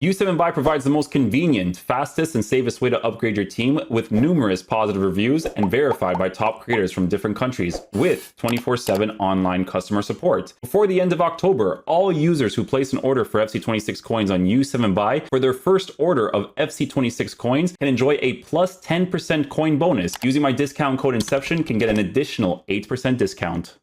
U7Buy provides the most convenient, fastest, and safest way to upgrade your team with numerous positive reviews and verified by top creators from different countries with 24/7 online customer support. Before the end of October, all users who place an order for FC26 coins on U7Buy for their first order of FC26 coins can enjoy a plus 10% coin bonus. Using my discount code Inception can get an additional 8% discount.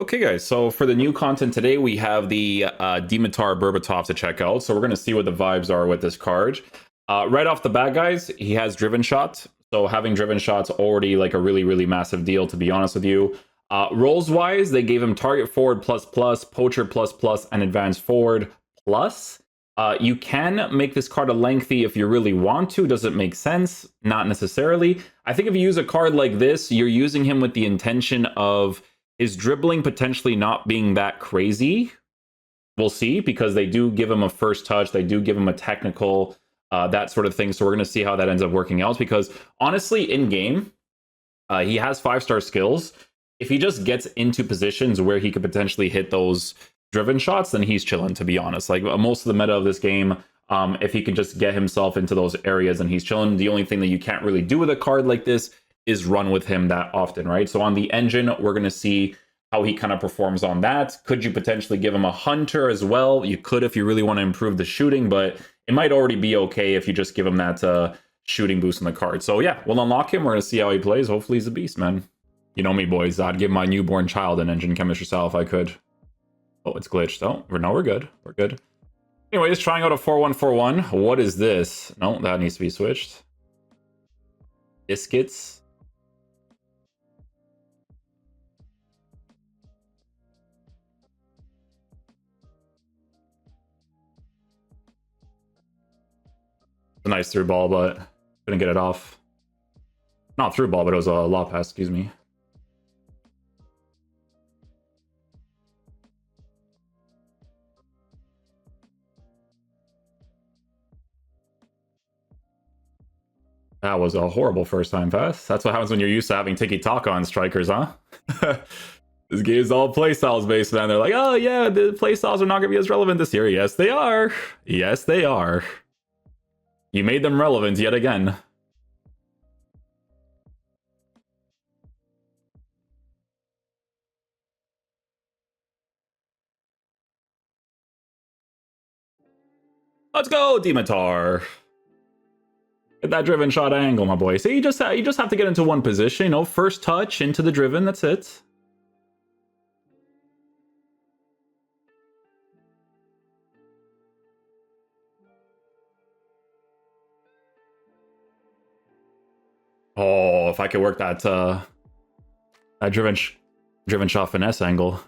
Okay, guys, so for the new content today, we have the Dimitar Berbatov to check out. So we're going to see what the vibes are with this card. Right off the bat, guys, he has Driven Shot. So having Driven Shot's already like a really, really massive deal, to be honest with you. Roles-wise, they gave him Target Forward plus plus, Poacher plus plus, and Advanced Forward plus. You can make this card a lengthy if you really want to. Does it make sense? Not necessarily. I think if you use a card like this, you're using him with the intention of his dribbling potentially not being that crazy. We'll see, because they do give him a first touch. They do give him a technical, that sort of thing. So we're going to see how that ends up working out. Because honestly, in game, he has 5-star skills. If he just gets into positions where he could potentially hit those driven shots, then he's chilling, to be honest. Like most of the meta of this game, if he could just get himself into those areas, then he's chilling. The only thing that you can't really do with a card like this is run with him that often, right? So on the engine, we're going to see how he kind of performs on that. Could you potentially give him a hunter as well? You could if you really want to improve the shooting, but it might already be okay if you just give him that shooting boost in the card. So yeah, we'll unlock him. We're going to see how he plays. Hopefully he's a beast, man. You know me, boys. I'd give my newborn child an engine chemistry style if I could. Oh, it's glitched. Oh, no, we're good. We're good. Anyways, trying out a 4141. What is this? No, that needs to be switched. Biscuits. A nice through ball, but couldn't get it off. Not through ball, but it was a law pass, excuse me. That was a horrible first time pass. That's what happens when you're used to having tiki-taka on strikers, huh? This game is all playstyles based, man. They're like, oh yeah, the playstyles are not going to be as relevant this year. Yes, they are. Yes, they are. You made them relevant yet again. Let's go, Dimitar. Get that driven shot angle, my boy. See, you just have to get into one position. You know, first touch into the driven. That's it. Oh, if I could work that that driven shot finesse angle,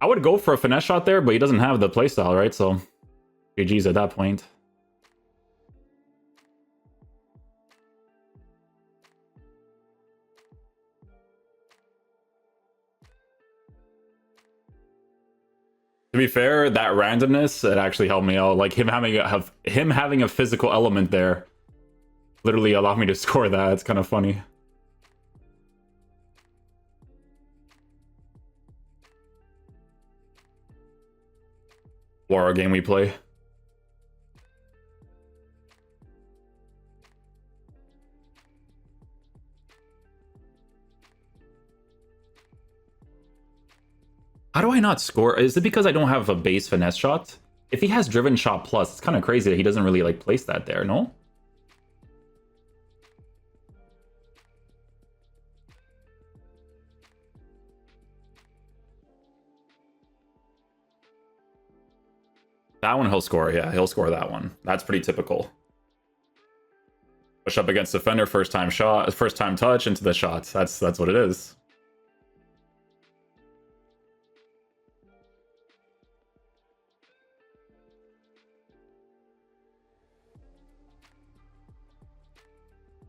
I would go for a finesse shot there, but he doesn't have the playstyle, right? So GG's at that point. To be fair, that randomness, it actually helped me out. Like him having a physical element there literally allowed me to score that. It's kind of funny. War game we play. How do I not score? Is it because I don't have a base finesse shot? If he has driven shot plus, it's kind of crazy that he doesn't really like place that there, no? That one he'll score, yeah, he'll score that one. That's pretty typical. Push up against defender, first time shot, first time touch into the shots. That's what it is.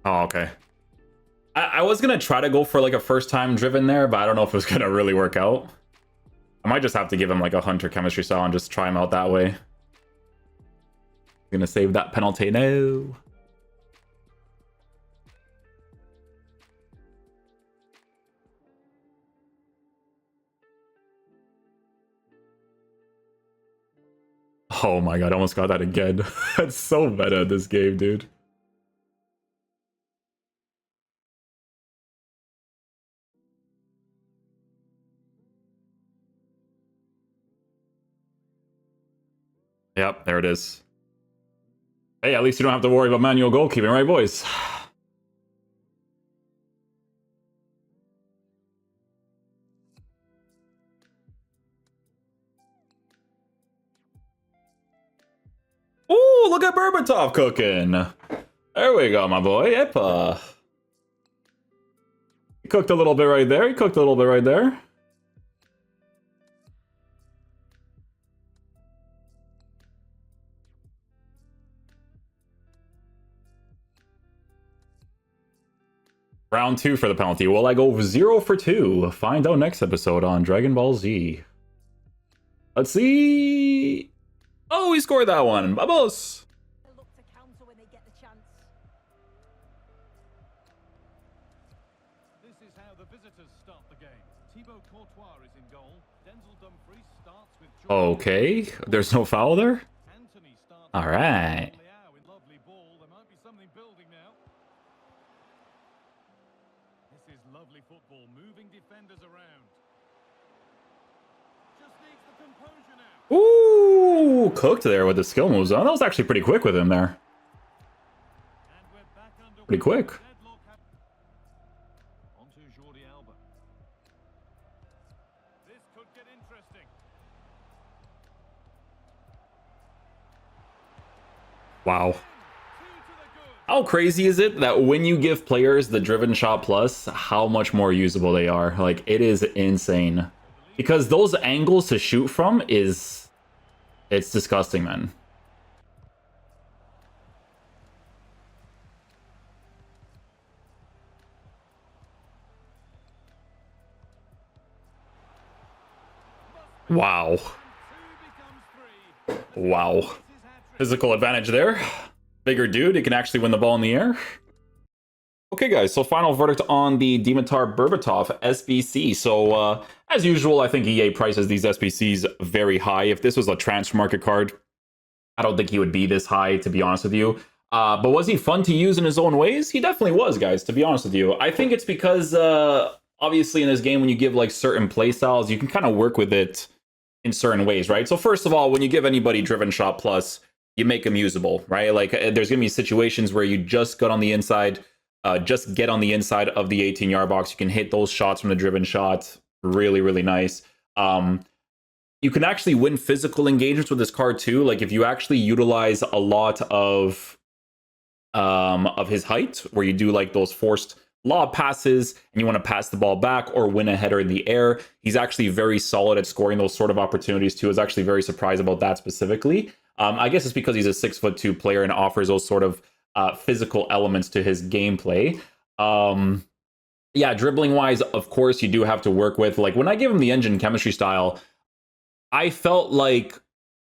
Oh, okay. I was gonna try to go for like a first time driven there, but I don't know if it was gonna really work out. I might just have to give him like a hunter chemistry style and just try him out that way. Gonna save that penalty now. Oh my god, I almost got that again. That's so meta, this game, dude. Yep, there it is. Hey, at least you don't have to worry about manual goalkeeping, right, boys? Ooh, look at Berbatov cooking. There we go, my boy. Epa. He cooked a little bit right there. He cooked a little bit right there. Round 2 for the penalty. Will I go 0 for 2? Find out next episode on Dragon Ball Z. Let's see. Oh, he scored that one. Vamos. This is how the visitors start the game. Thibaut Courtois is in goal. Denzel Dumfries starts with Joga. Okay, there's no foul there. Anthony starts. All right. With lovely ball. There might be something building now. This is lovely football, moving defenders around. Just needs the composure now. Ooh, cooked there with the skill moves on. That was actually pretty quick with him there. And we're back under Pretty quick. Onto Jordi Alba. This could get interesting. Wow. How crazy is it that when you give players the driven shot plus, how much more usable they are? Like, it is insane. Because those angles to shoot from it's disgusting, man. Wow. Wow. Physical advantage there. Bigger dude, he can actually win the ball in the air. Okay, guys, so final verdict on the Dimitar Berbatov SBC. So, as usual, I think EA prices these SBCs very high. If this was a transfer market card, I don't think he would be this high, to be honest with you. But was he fun to use in his own ways? He definitely was, guys, to be honest with you. I think it's because, obviously, in this game, when you give, like, certain play styles, you can kind of work with it in certain ways, right? So, first of all, when you give anybody Driven Shot Plus, you make them usable, right? Like, there's going to be situations where you just get on the inside of the 18-yard box. You can hit those shots from the driven shot. Really, really nice. You can actually win physical engagements with this card too. Like if you actually utilize a lot of his height, where you do like those forced lob passes and you want to pass the ball back or win a header in the air, he's actually very solid at scoring those sort of opportunities too. I was actually very surprised about that specifically. I guess it's because he's a 6'2" player and offers those sort of physical elements to his gameplay. Yeah, dribbling wise, of course, you do have to work with, like when I gave him the engine chemistry style, I felt like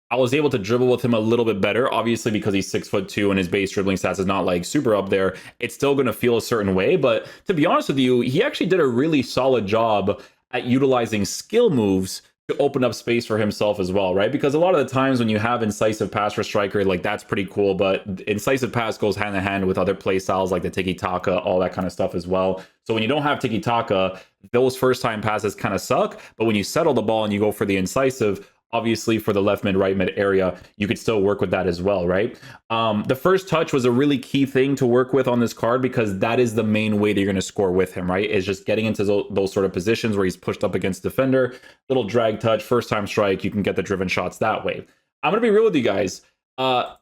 I was able to dribble with him a little bit better, obviously because he's 6'2" and his base dribbling stats is not like super up there. It's still going to feel a certain way, but to be honest with you, he actually did a really solid job at utilizing skill moves to open up space for himself as well, right? Because a lot of the times when you have incisive pass for striker, like that's pretty cool, but incisive pass goes hand in hand with other play styles like the tiki-taka, all that kind of stuff as well. So when you don't have tiki-taka, those first time passes kind of suck, but when you settle the ball and you go for the incisive, obviously for the left mid, right mid area, you could still work with that as well, right? The first touch was a really key thing to work with on this card because that is the main way that you're going to score with him, right? Is just getting into those sort of positions where he's pushed up against defender, little drag touch, first time strike, you can get the driven shots that way. I'm going to be real with you guys. On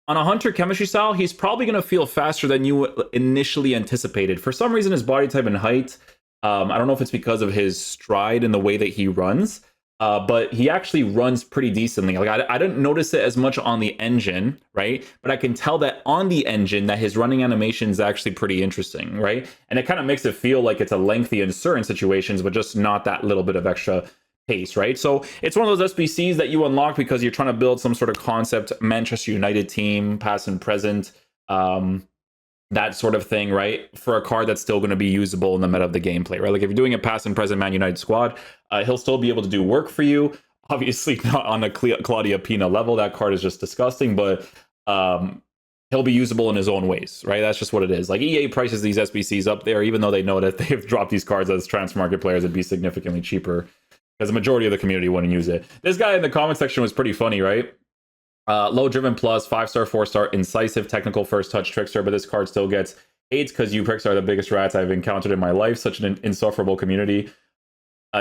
a Hunter chemistry style, he's probably going to feel faster than you initially anticipated. For some reason, his body type and height, I don't know if it's because of his stride and the way that he runs, but he actually runs pretty decently. Like I didn't notice it as much on the engine, right? But I can tell that on the engine that his running animation is actually pretty interesting, right? And it kind of makes it feel like it's a lengthy in certain situations, but just not that little bit of extra pace, right? So it's one of those SBCs that you unlock because you're trying to build some sort of concept Manchester United team, past and present, that sort of thing, right? For a card that's still going to be usable in the meta of the gameplay, right? Like if you're doing a past and present Man United squad, he'll still be able to do work for you. Obviously not on a Claudia Pina level. That card is just disgusting, but he'll be usable in his own ways, right? That's just what it is. Like EA prices these SBCs up there, even though they know that they've dropped these cards as transfer market players, it'd be significantly cheaper because the majority of the community wouldn't use it. This guy in the comment section was pretty funny, right? Low driven plus, 5-star, 4-star, incisive, technical, first touch, trickster, but this card still gets 8 because you pricks are the biggest rats I've encountered in my life. Such an insufferable community.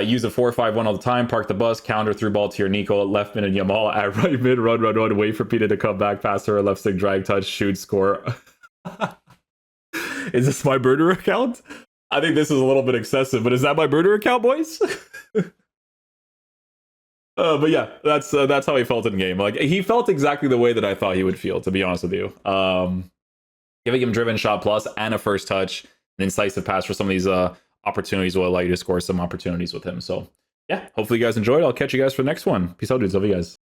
Use a 4-5-1 all the time, park the bus, counter through ball to your Nico, left mid and Yamal, at right mid, run, wait for Peter to come back, pass her, left stick, drag touch, shoot, score. Is this my burner account? I think this is a little bit excessive, but is that my burner account, boys? But yeah, that's how he felt in game. Like, he felt exactly the way that I thought he would feel, to be honest with you. Giving him driven shot plus and a first touch, an incisive pass for some of these opportunities will allow you to score some opportunities with him. So yeah, hopefully you guys enjoyed. I'll catch you guys for the next one. Peace out, dudes. Love you guys.